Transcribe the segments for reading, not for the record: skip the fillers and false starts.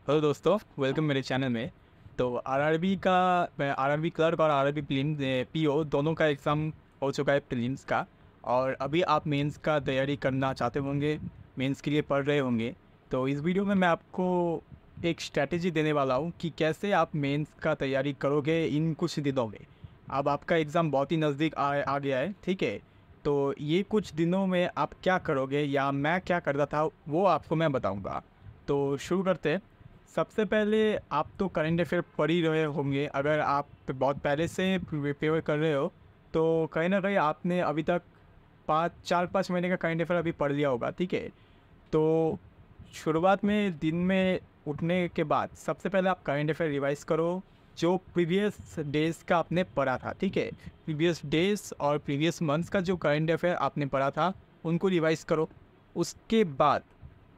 Hello दोस्तों, welcome मेरे channel में। तो आरआरबी का आरआरबी क्लर्क और आरआरबी पीओ दोनों का एग्ज़ाम हो चुका है प्रीलिम्स का। और अभी आप मेंस का तैयारी करना चाहते होंगे, मेंस के लिए पढ़ रहे होंगे। तो इस वीडियो में मैं आपको एक स्ट्रैटेजी देने वाला हूँ कि कैसे आप मेंस का तैयारी करोगे इन कुछ दिनों में। अब आपका एग्ज़ाम बहुत ही नज़दीक आ गया है, ठीक है। तो ये कुछ दिनों में आप क्या करोगे या मैं क्या करता था वो आपको मैं बताऊँगा। तो शुरू करते हैं। सबसे पहले आप तो करंट अफेयर पढ़ ही रहे होंगे। अगर आप बहुत पहले से प्रिपेयर कर रहे हो तो कहीं ना कहीं आपने अभी तक 4-5 महीने का करंट अफेयर अभी पढ़ लिया होगा, ठीक है। तो शुरुआत में दिन में उठने के बाद सबसे पहले आप करंट अफेयर रिवाइज करो, जो प्रीवियस डेज़ का आपने पढ़ा था, ठीक है। प्रीवियस डेज़ और प्रीवियस मंथ्स का जो करंट अफेयर आपने पढ़ा था उनको रिवाइज करो। उसके बाद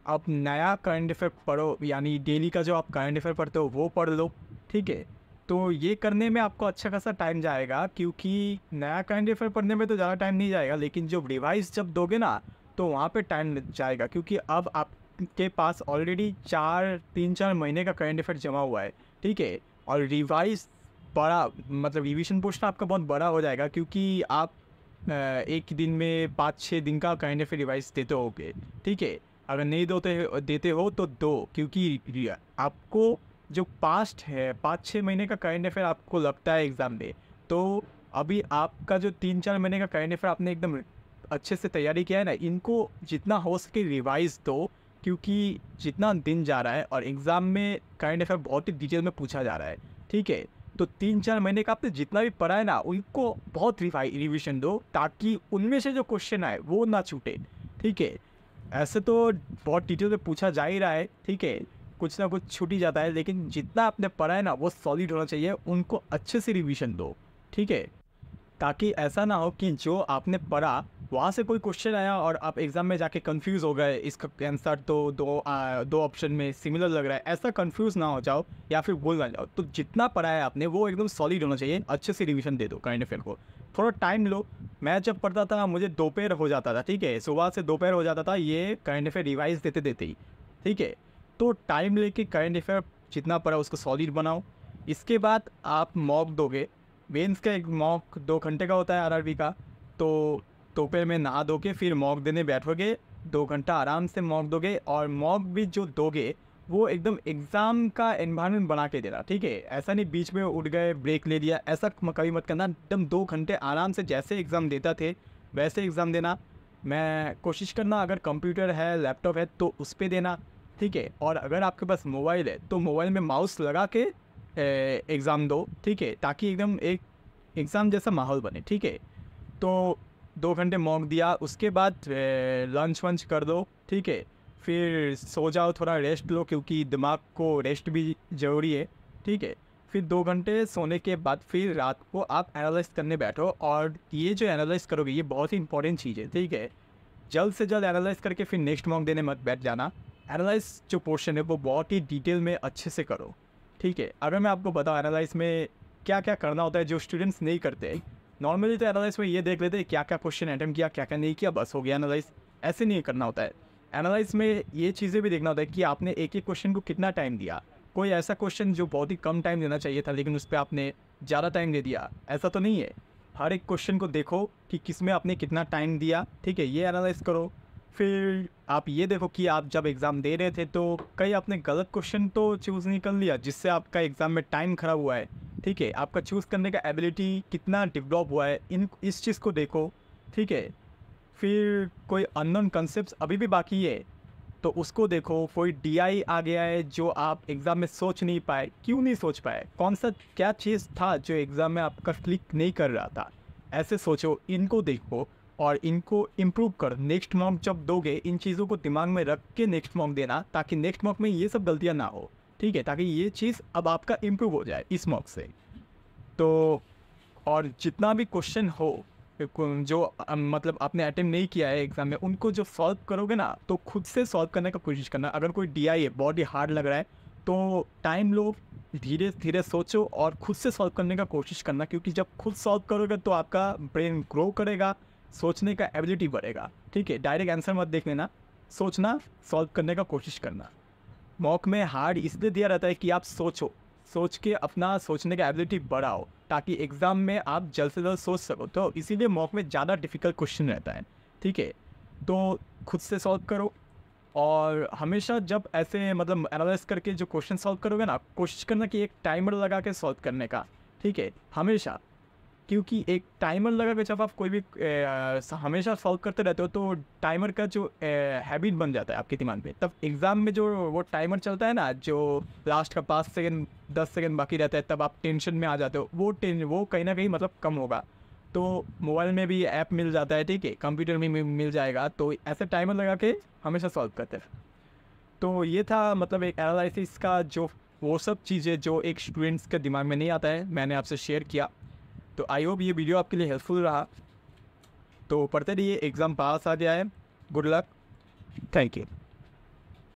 आप नया करंट अफेयर पढ़ो, यानी डेली का जो आप करंट अफेयर पढ़ते हो वो पढ़ लो, ठीक है। तो ये करने में आपको अच्छा खासा टाइम जाएगा, क्योंकि नया करंट अफेयर पढ़ने में तो ज़्यादा टाइम नहीं जाएगा, लेकिन जो रिवाइज जब दोगे ना तो वहाँ पे टाइम लग जाएगा, क्योंकि अब आपके पास ऑलरेडी 3-4 महीने का करंट अफेयर जमा हुआ है, ठीक है। और रिवाइज बड़ा मतलब रिवीजन पोर्शन आपका बहुत बड़ा हो जाएगा, क्योंकि आप एक दिन में 5-6 दिन का करंट अफेयर रिवाइज देते होगे, ठीक है। अगर नहीं देते हो तो दो, क्योंकि आपको जो पास्ट है 5-6 महीने का करंट अफेयर आपको लगता है एग्ज़ाम में, तो अभी आपका जो 3-4 महीने का करंट अफेयर आपने एकदम अच्छे से तैयारी किया है ना, इनको जितना हो सके रिवाइज दो, क्योंकि जितना दिन जा रहा है और एग्ज़ाम में करंट अफेयर बहुत ही डिटेल में पूछा जा रहा है, ठीक है। तो 3-4 महीने का आपने जितना भी पढ़ा है ना उनको बहुत रिविजन दो, ताकि उनमें से जो क्वेश्चन आए वो ना छूटे, ठीक है। ऐसे तो बहुत डिटेल में पूछा जा ही रहा है, ठीक है। कुछ ना कुछ छूट ही जाता है, लेकिन जितना आपने पढ़ा है ना वो सॉलिड होना चाहिए, उनको अच्छे से रिवीजन दो, ठीक है। ताकि ऐसा ना हो कि जो आपने पढ़ा वहाँ से कोई क्वेश्चन आया और आप एग्ज़ाम में जाके कंफ्यूज हो गए, इसका आंसर तो दो ऑप्शन में सिमिलर लग रहा है, ऐसा कंफ्यूज ना हो जाओ या फिर भूल ना जाओ। तो जितना पढ़ा है आपने वो एकदम सॉलिड होना चाहिए, अच्छे से रिवीजन दे दो करंट अफेयर को। थोड़ा टाइम लो। मैं जब पढ़ता था मुझे दोपहर हो जाता था, ठीक है, सुबह से दोपहर हो जाता था ये करंट अफेयर रिवाइज देते देते ही, ठीक है। तो टाइम लेके करंट अफेयर जितना पढ़ा उसको सॉलिड बनाओ। इसके बाद आप मॉक दोगे। मेंस का एक मॉक 2 घंटे का होता है आरआरबी का। तो दोपहर में नहा धो के फिर मॉक देने बैठोगे, 2 घंटा आराम से मॉक दोगे, और मॉक भी जो दोगे वो एकदम एग्ज़ाम का एनवायरनमेंट बना के देना, ठीक है। ऐसा नहीं बीच में उठ गए ब्रेक ले लिया, ऐसा कभी मत करना। एकदम 2 घंटे आराम से जैसे एग्ज़ाम देता थे वैसे एग्ज़ाम देना। मैं कोशिश करना अगर कंप्यूटर है लैपटॉप है तो उस पर देना, ठीक है। और अगर आपके पास मोबाइल है तो मोबाइल में माउस लगा के एग्ज़ाम दो, ठीक है, ताकि एकदम एक एग्ज़ाम जैसा माहौल बने, ठीक है। तो 2 घंटे मॉक दिया, उसके बाद लंच वंच कर दो, ठीक है। फिर सो जाओ, थोड़ा रेस्ट लो, क्योंकि दिमाग को रेस्ट भी ज़रूरी है, ठीक है। फिर 2 घंटे सोने के बाद फिर रात को आप एनालाइज करने बैठो, और ये जो एनालाइज करोगे ये बहुत ही इंपॉर्टेंट चीज़ है, ठीक है। जल्द से जल्द एनालाइज करके फिर नेक्स्ट मॉक देने मत बैठ जाना। एनालाइज जो पोर्शन है वो बहुत ही डिटेल में अच्छे से करो, ठीक है। अगर मैं आपको बताऊँ एनालाइज में क्या क्या करना होता है जो स्टूडेंट्स नहीं करते। नॉर्मली तो एनालाइज में ये देख लेते हैं क्या क्या क्वेश्चन अटेम्प्ट किया, क्या क्या नहीं किया, बस हो गया एनालाइज। ऐसे नहीं करना होता है। एनालाइज में ये चीज़ें भी देखना होता है कि आपने एक एक क्वेश्चन को कितना टाइम दिया। कोई ऐसा क्वेश्चन जो बहुत ही कम टाइम देना चाहिए था लेकिन उस पर आपने ज़्यादा टाइम दे दिया, ऐसा तो नहीं है। हर एक क्वेश्चन को देखो कि किस में आपने कितना टाइम दिया, ठीक है, ये एनालाइज करो। फिर आप ये देखो कि आप जब एग्ज़ाम दे रहे थे तो कहीं आपने गलत क्वेश्चन तो चूज़ नहीं कर लिया जिससे आपका एग्ज़ाम में टाइम ख़राब हुआ है, ठीक है। आपका चूज़ करने का एबिलिटी कितना डेवलप हुआ है, इस चीज़ को देखो, ठीक है। फिर कोई अननोन कंसेप्ट अभी भी बाकी है तो उसको देखो। कोई डीआई आ गया है जो आप एग्ज़ाम में सोच नहीं पाए, क्यों नहीं सोच पाए, कौन सा क्या चीज़ था जो एग्ज़ाम में आपका क्लिक नहीं कर रहा था, ऐसे सोचो, इनको देखो और इनको इम्प्रूव कर। नेक्स्ट मॉक जब दोगे इन चीज़ों को दिमाग में रख के नेक्स्ट मॉक देना, ताकि नेक्स्ट मॉक में ये सब गलतियाँ ना हो, ठीक है, ताकि ये चीज़ अब आपका इम्प्रूव हो जाए इस मॉक से। तो और जितना भी क्वेश्चन हो जो मतलब आपने अटेम्प्ट नहीं किया है एग्ज़ाम में, उनको जो सॉल्व करोगे ना तो खुद से सॉल्व करने का कोशिश करना। अगर कोई डीआई है बहुत ही हार्ड लग रहा है तो टाइम लो, धीरे धीरे सोचो और खुद से सॉल्व करने का कोशिश करना, क्योंकि जब खुद सॉल्व करोगे तो आपका ब्रेन ग्रो करेगा, सोचने का एबिलिटी बढ़ेगा, ठीक है। डायरेक्ट आंसर मत देख लेना, सोचना, सॉल्व करने का कोशिश करना। मॉक में हार्ड इसलिए दिया रहता है कि आप सोच के अपना सोचने का एबिलिटी बढ़ाओ, ताकि एग्ज़ाम में आप जल्द से जल्द सोच सको। तो इसीलिए मॉक में ज़्यादा डिफ़िकल्ट क्वेश्चन रहता है, ठीक है। तो खुद से सॉल्व करो, और हमेशा जब ऐसे मतलब एनालाइज करके जो क्वेश्चन सॉल्व करोगे ना, कोशिश करना कि एक टाइमर लगा के सॉल्व करने का, ठीक है, हमेशा। क्योंकि एक टाइमर लगा के जब आप कोई भी हमेशा सॉल्व करते रहते हो, तो टाइमर का जो हैबिट बन जाता है आपके दिमाग में। तब एग्ज़ाम में जो वो टाइमर चलता है ना, जो लास्ट का 5 सेकंड 10 सेकंड बाकी रहता है, तब आप टेंशन में आ जाते हो। वो कहीं ना कहीं मतलब कम होगा। तो मोबाइल में भी ऐप मिल जाता है, ठीक है, कंप्यूटर में मिल जाएगा। तो ऐसे टाइमर लगा के हमेशा सॉल्व करते हैं। तो ये था मतलब एक एनालिसिस का जो वो सब चीज़ें जो एक स्टूडेंट्स के दिमाग में नहीं आता है, मैंने आपसे शेयर किया। तो आई होप ये वीडियो आपके लिए हेल्पफुल रहा। तो पढ़ते रहिए, एग्ज़ाम पास आ जाए। Good luck, thank you.